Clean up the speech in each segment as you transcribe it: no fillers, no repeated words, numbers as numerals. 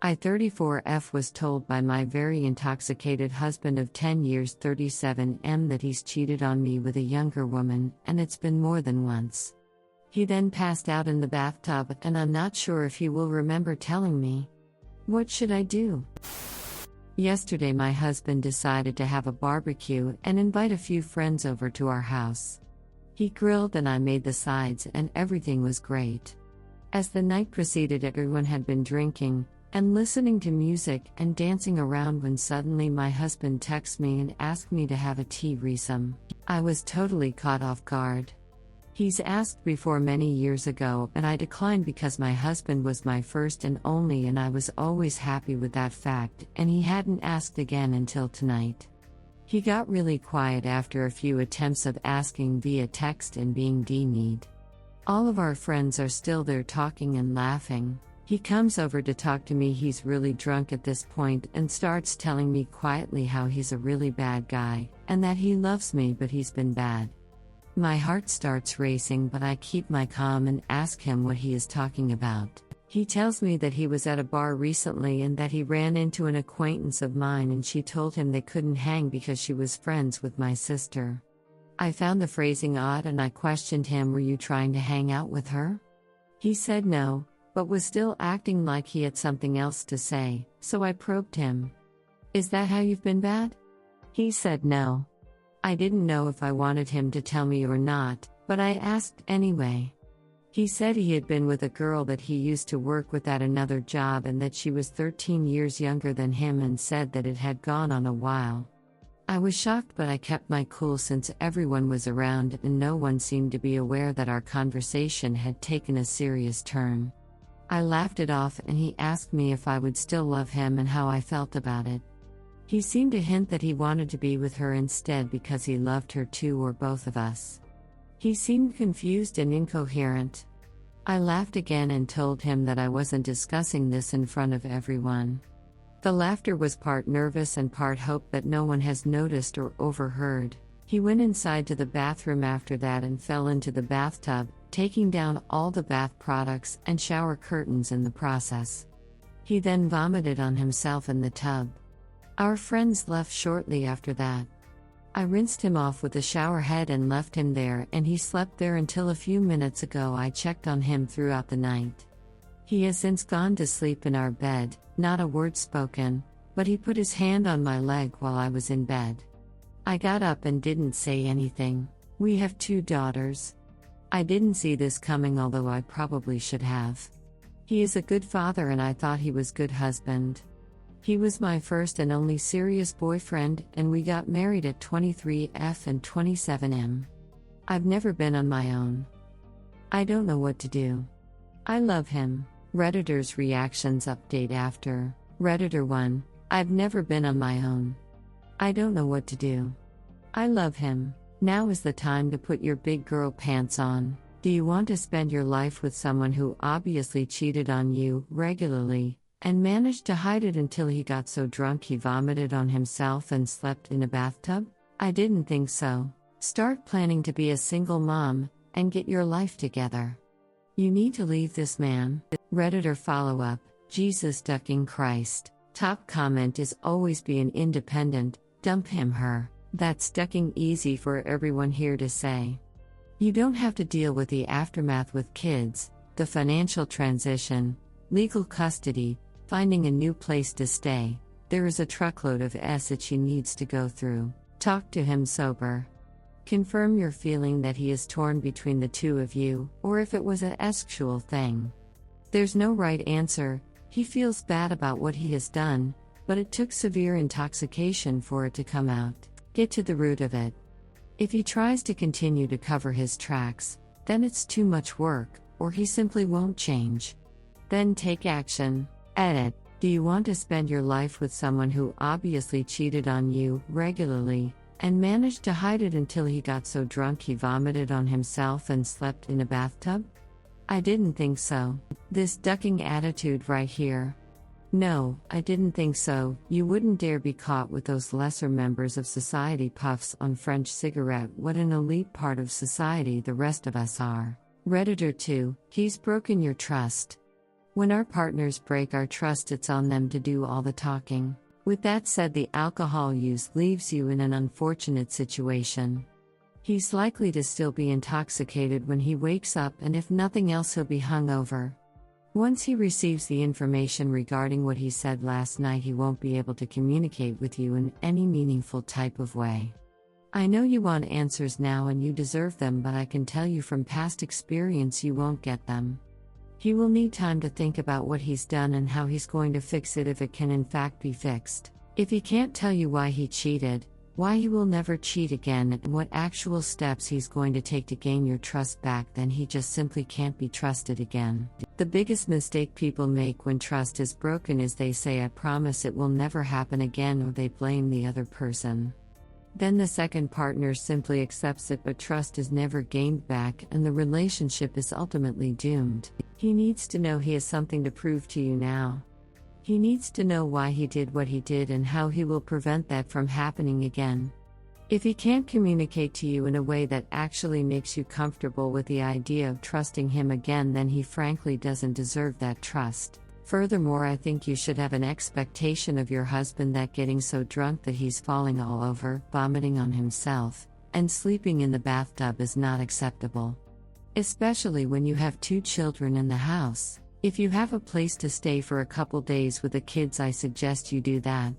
I 34F was told by my very intoxicated husband of 10 years 37M that he's cheated on me with a younger woman, and it's been more than once. He then passed out in the bathtub, and I'm not sure if he will remember telling me. What should I do? Yesterday my husband decided to have a barbecue and invite a few friends over to our house. He grilled and I made the sides and everything was great. As the night proceeded, everyone had been drinking and listening to music and dancing around when suddenly my husband texted me and asked me to have a tea threesome. I was totally caught off guard. He's asked before many years ago and I declined because my husband was my first and only and I was always happy with that fact, and he hadn't asked again until tonight. He got really quiet after a few attempts of asking via text and being denied. All of our friends are still there talking and laughing. He comes over to talk to me. He's really drunk at this point and starts telling me quietly how he's a really bad guy, and that he loves me but he's been bad. My heart starts racing, but I keep my calm and ask him what he is talking about. He tells me that he was at a bar recently and that he ran into an acquaintance of mine and she told him they couldn't hang because she was friends with my sister. I found the phrasing odd and I questioned him, "Were you trying to hang out with her?" He said no, but was still acting like he had something else to say, so I probed him. "Is that how you've been bad?" He said no. I didn't know if I wanted him to tell me or not, but I asked anyway. He said he had been with a girl that he used to work with at another job and that she was 13 years younger than him, and said that it had gone on a while. I was shocked, but I kept my cool since everyone was around and no one seemed to be aware that our conversation had taken a serious turn. I laughed it off and he asked me if I would still love him and how I felt about it. He seemed to hint that he wanted to be with her instead because he loved her too, or both of us. He seemed confused and incoherent. I laughed again and told him that I wasn't discussing this in front of everyone. The laughter was part nervous and part hope that no one has noticed or overheard. He went inside to the bathroom after that and fell into the bathtub, taking down all the bath products and shower curtains in the process. He then vomited on himself in the tub. Our friends left shortly after that. I rinsed him off with a shower head and left him there, and he slept there until a few minutes ago. I checked on him throughout the night. He has since gone to sleep in our bed, not a word spoken, but he put his hand on my leg while I was in bed. I got up and didn't say anything. We have 2 daughters. I didn't see this coming, although I probably should have. He is a good father and I thought he was good husband. He was my first and only serious boyfriend, and we got married at 23F and 27M. I've never been on my own. I don't know what to do. I love him. Redditor's reactions update after. Redditor 1, I've never been on my own. I don't know what to do. I love him. Now is the time to put your big girl pants on. Do you want to spend your life with someone who obviously cheated on you regularly, and managed to hide it until he got so drunk he vomited on himself and slept in a bathtub? I didn't think so. Start planning to be a single mom, and get your life together. You need to leave this man. Redditor follow-up, Jesus ducking Christ. Top comment is always be an independent, dump him her. That's ducking easy for everyone here to say. You don't have to deal with the aftermath with kids, the financial transition, legal custody, finding a new place to stay. There is a truckload of that she needs to go through. Talk to him sober. Confirm your feeling that he is torn between the two of you, or if it was a sexual thing. There's no right answer. He feels bad about what he has done, but it took severe intoxication for it to come out. Get to the root of it. If he tries to continue to cover his tracks, then it's too much work, or he simply won't change. Then take action. Edit. Do you want to spend your life with someone who obviously cheated on you regularly, and managed to hide it until he got so drunk he vomited on himself and slept in a bathtub? I didn't think so. This ducking attitude right here. No, I didn't think so. You wouldn't dare be caught with those lesser members of society. Puffs on French cigarette. What an elite part of society the rest of us are. Redditor 2, he's broken your trust. When our partners break our trust, it's on them to do all the talking. With that said, the alcohol use leaves you in an unfortunate situation. He's likely to still be intoxicated when he wakes up, and if nothing else, he'll be hungover. Once he receives the information regarding what he said last night, he won't be able to communicate with you in any meaningful type of way. I know you want answers now and you deserve them, but I can tell you from past experience you won't get them. He will need time to think about what he's done and how he's going to fix it, if it can in fact be fixed. If he can't tell you why he cheated, why he will never cheat again, and what actual steps he's going to take to gain your trust back, then he just simply can't be trusted again. The biggest mistake people make when trust is broken is they say, "I promise it will never happen again," or they blame the other person. Then the second partner simply accepts it, but trust is never gained back and the relationship is ultimately doomed. He needs to know he has something to prove to you now. He needs to know why he did what he did and how he will prevent that from happening again. If he can't communicate to you in a way that actually makes you comfortable with the idea of trusting him again, then he frankly doesn't deserve that trust. Furthermore, I think you should have an expectation of your husband that getting so drunk that he's falling all over, vomiting on himself, and sleeping in the bathtub is not acceptable. Especially when you have 2 children in the house. If you have a place to stay for a couple days with the kids, I suggest you do that.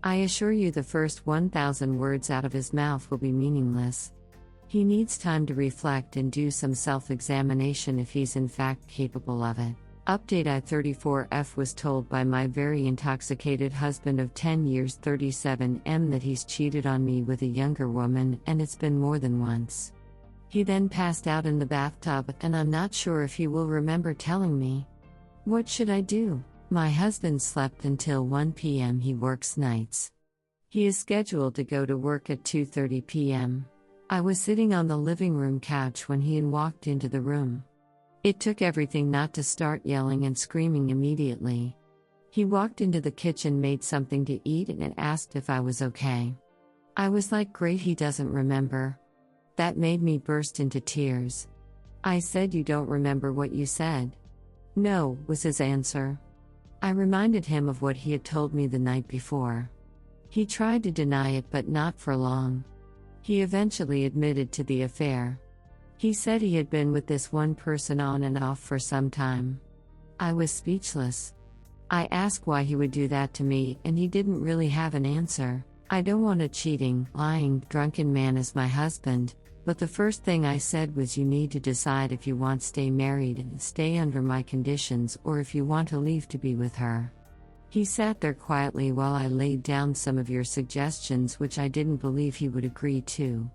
I assure you the first 1,000 words out of his mouth will be meaningless. He needs time to reflect and do some self-examination if he's in fact capable of it. Update: I-34F was told by my very intoxicated husband of 10 years 37M that he's cheated on me with a younger woman, and it's been more than once. He then passed out in the bathtub, and I'm not sure if he will remember telling me. What should I do? My husband slept until 1 p.m. He works nights. He is scheduled to go to work at 2:30 p.m. I was sitting on the living room couch when he walked into the room. It took everything not to start yelling and screaming immediately. He walked into the kitchen, made something to eat, and asked if I was okay. I was like, great, he doesn't remember. That made me burst into tears. I said, "You don't remember what you said?" "No," was his answer. I reminded him of what he had told me the night before. He tried to deny it, but not for long. He eventually admitted to the affair. He said he had been with this one person on and off for some time. I was speechless. I asked why he would do that to me, and he didn't really have an answer. I don't want a cheating, lying, drunken man as my husband, but the first thing I said was, you need to decide if you want to stay married and stay under my conditions, or if you want to leave to be with her. He sat there quietly while I laid down some of your suggestions, which I didn't believe he would agree to.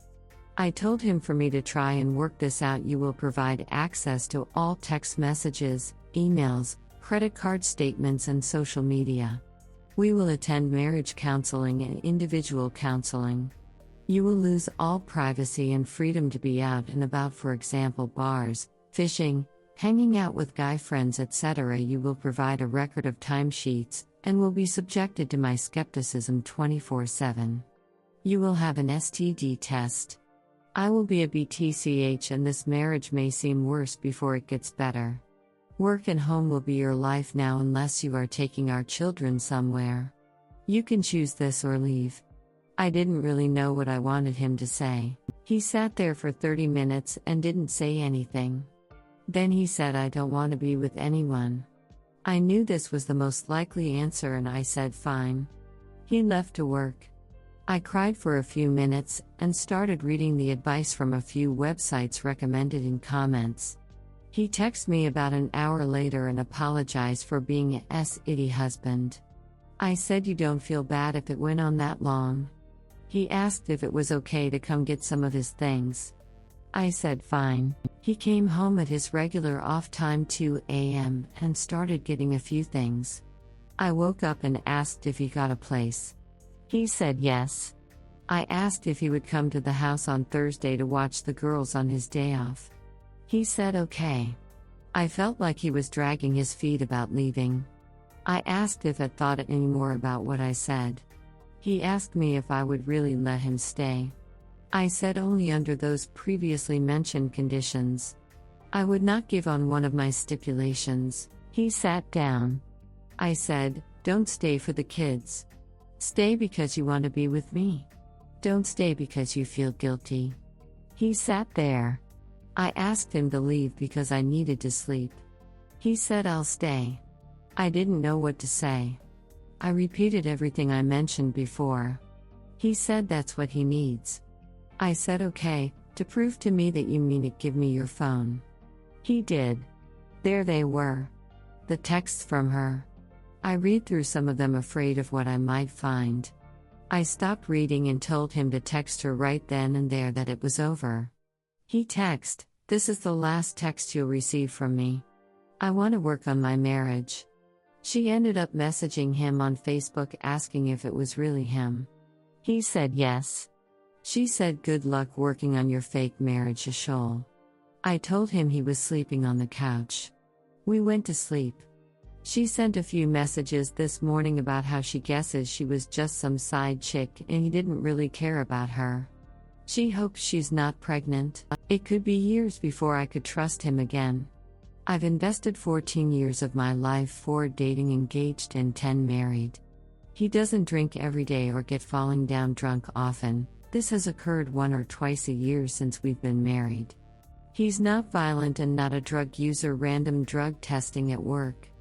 I told him for me to try and work this out, you will provide access to all text messages, emails, credit card statements, and social media. We will attend marriage counseling and individual counseling. You will lose all privacy and freedom to be out and about, for example, bars, fishing, hanging out with guy friends, etc. You will provide a record of timesheets, and will be subjected to my skepticism 24/7. You will have an STD test. I will be a BTCH, and this marriage may seem worse before it gets better. Work and home will be your life now unless you are taking our children somewhere. You can choose this or leave. I didn't really know what I wanted him to say. He sat there for 30 minutes and didn't say anything. Then he said, I don't want to be with anyone. I knew this was the most likely answer, and I said fine. He left to work. I cried for a few minutes and started reading the advice from a few websites recommended in comments. He texted me about an hour later and apologized for being a S-itty husband. I said, you don't feel bad if it went on that long? He asked if it was okay to come get some of his things. I said fine. He came home at his regular off time 2 a.m. and started getting a few things. I woke up and asked if he got a place. He said yes. I asked if he would come to the house on Thursday to watch the girls on his day off. He said okay. I felt like he was dragging his feet about leaving. I asked if I thought any more about what I said. He asked me if I would really let him stay. I said only under those previously mentioned conditions. I would not give on one of my stipulations. He sat down. I said, "Don't stay for the kids. Stay because you want to be with me. Don't stay because you feel guilty." He sat there. I asked him to leave because I needed to sleep. He said, "I'll stay." I didn't know what to say. I repeated everything I mentioned before. He said that's what he needs. I said, "Okay, to prove to me that you mean it, give me your phone." He did. There they were. The texts from her. I read through some of them, afraid of what I might find. I stopped reading and told him to text her right then and there that it was over. He texted, "This is the last text you'll receive from me. I want to work on my marriage." She ended up messaging him on Facebook asking if it was really him. He said yes. She said, "Good luck working on your fake marriage, Ashol." I told him he was sleeping on the couch. We went to sleep. She sent a few messages this morning about how she guesses she was just some side chick and he didn't really care about her. She hopes she's not pregnant. It could be years before I could trust him again. I've invested 14 years of my life, 4 dating engaged and 10 married. He doesn't drink every day or get falling down drunk often. This has occurred 1 or twice a year since we've been married. He's not violent and not a drug user. Random drug testing at work.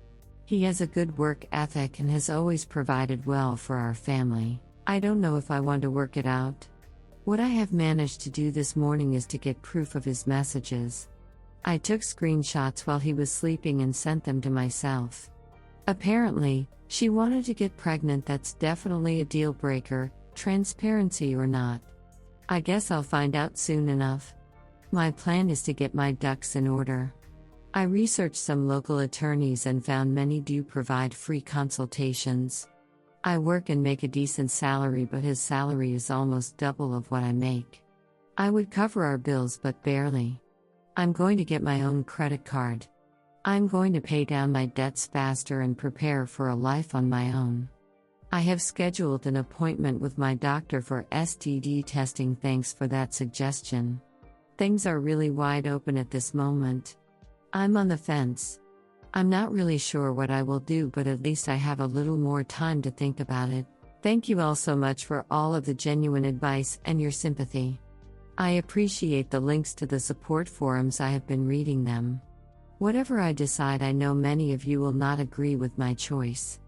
He has a good work ethic and has always provided well for our family. I don't know if I want to work it out. What I have managed to do this morning is to get proof of his messages. I took screenshots while he was sleeping and sent them to myself. Apparently, she wanted to get pregnant. That's definitely a deal breaker, transparency or not. I guess I'll find out soon enough. My plan is to get my ducks in order. I researched some local attorneys and found many do provide free consultations. I work and make a decent salary, but his salary is almost double of what I make. I would cover our bills, but barely. I'm going to get my own credit card. I'm going to pay down my debts faster and prepare for a life on my own. I have scheduled an appointment with my doctor for STD testing. Thanks for that suggestion. Things are really wide open at this moment. I'm on the fence. I'm not really sure what I will do, but at least I have a little more time to think about it. Thank you all so much for all of the genuine advice and your sympathy. I appreciate the links to the support forums. I have been reading them. Whatever I decide, I know many of you will not agree with my choice.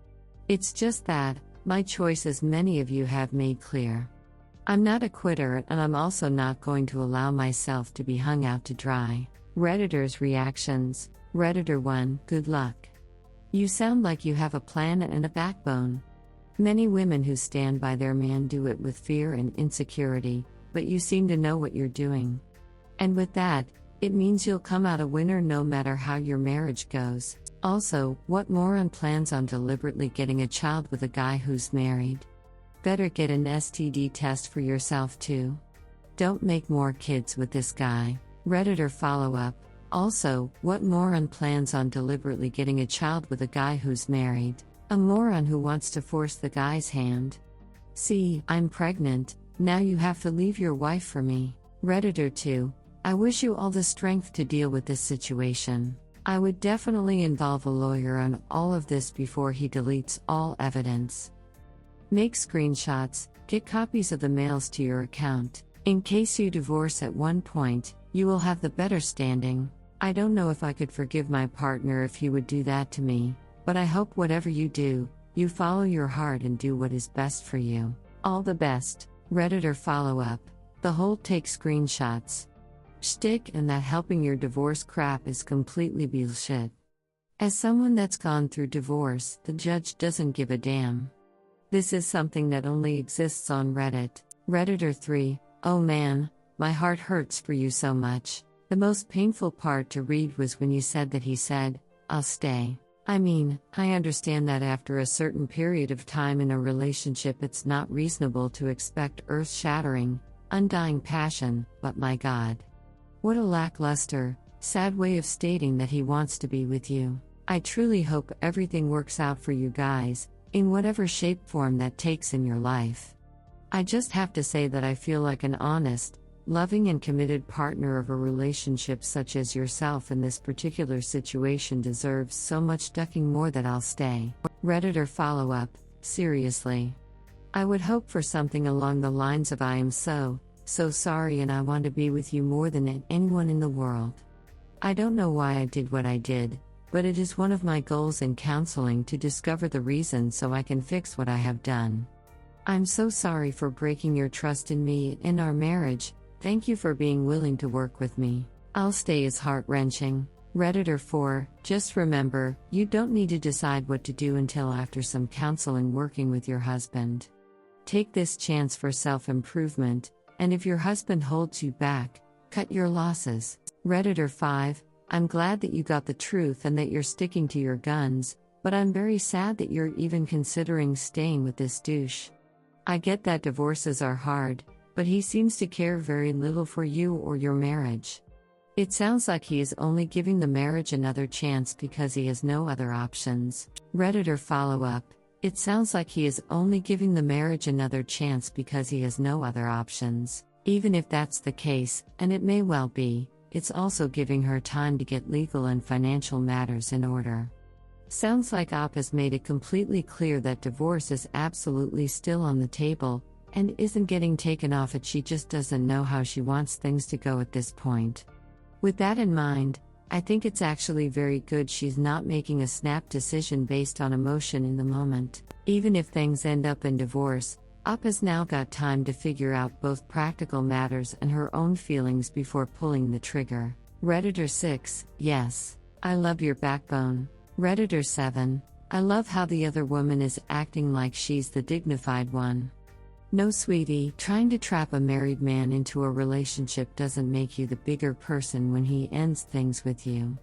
It's just that, my choice, as many of you have made clear. I'm not a quitter, and I'm also not going to allow myself to be hung out to dry. Redditors' reactions. Redditor 1, good luck. You sound like you have a plan and a backbone. Many women who stand by their man do it with fear and insecurity, but you seem to know what you're doing. And with that, it means you'll come out a winner no matter how your marriage goes. Also, what moron plans on deliberately getting a child with a guy who's married? Better get an STD test for yourself too. Don't make more kids with this guy. Redditor follow-up. Also, what moron plans on deliberately getting a child with a guy who's married? A moron who wants to force the guy's hand. See, I'm pregnant, now you have to leave your wife for me. Redditor 2, I wish you all the strength to deal with this situation. I would definitely involve a lawyer on all of this before he deletes all evidence. Make screenshots, get copies of the mails to your account. In case you divorce at one point, you will have the better standing. I don't know if I could forgive my partner if he would do that to me, but I hope whatever you do, you follow your heart and do what is best for you. All the best. Redditor follow-up. The whole take screenshots shtick and that helping your divorce crap is completely bullshit. As someone that's gone through divorce, the judge doesn't give a damn. This is something that only exists on Reddit. Redditor 3, oh man, my heart hurts for you so much. The most painful part to read was when you said that he said, I'll stay. I mean, I understand that after a certain period of time in a relationship it's not reasonable to expect earth-shattering, undying passion, but my God. What a lackluster, sad way of stating that he wants to be with you. I truly hope everything works out for you guys, in whatever shape form that takes in your life. I just have to say that I feel like an honest, loving and committed partner of a relationship such as yourself in this particular situation deserves so much ducking more that I'll stay. Redditor follow-up, seriously. I would hope for something along the lines of I am so sorry and I want to be with you more than anyone in the world. I don't know why I did what I did, but it is one of my goals in counseling to discover the reason so I can fix what I have done. I'm so sorry for breaking your trust in me and our marriage. Thank you for being willing to work with me. I'll stay is heart-wrenching. Redditor 4, just remember, you don't need to decide what to do until after some counseling working with your husband. Take this chance for self-improvement, and if your husband holds you back, cut your losses. Redditor 5, I'm glad that you got the truth and that you're sticking to your guns, but I'm very sad that you're even considering staying with this douche. I get that divorces are hard, but he seems to care very little for you or your marriage. It sounds like he is only giving the marriage another chance because he has no other options. Redditor follow-up, it sounds like he is only giving the marriage another chance because he has no other options. Even if that's the case, and it may well be, it's also giving her time to get legal and financial matters in order. Sounds like Op has made it completely clear that divorce is absolutely still on the table, and isn't getting taken off it. She just doesn't know how she wants things to go at this point. With that in mind, I think it's actually very good she's not making a snap decision based on emotion in the moment. Even if things end up in divorce, Op has now got time to figure out both practical matters and her own feelings before pulling the trigger. Redditor 6, yes. I love your backbone. Redditor 7, I love how the other woman is acting like she's the dignified one. No, sweetie, trying to trap a married man into a relationship doesn't make you the bigger person when he ends things with you.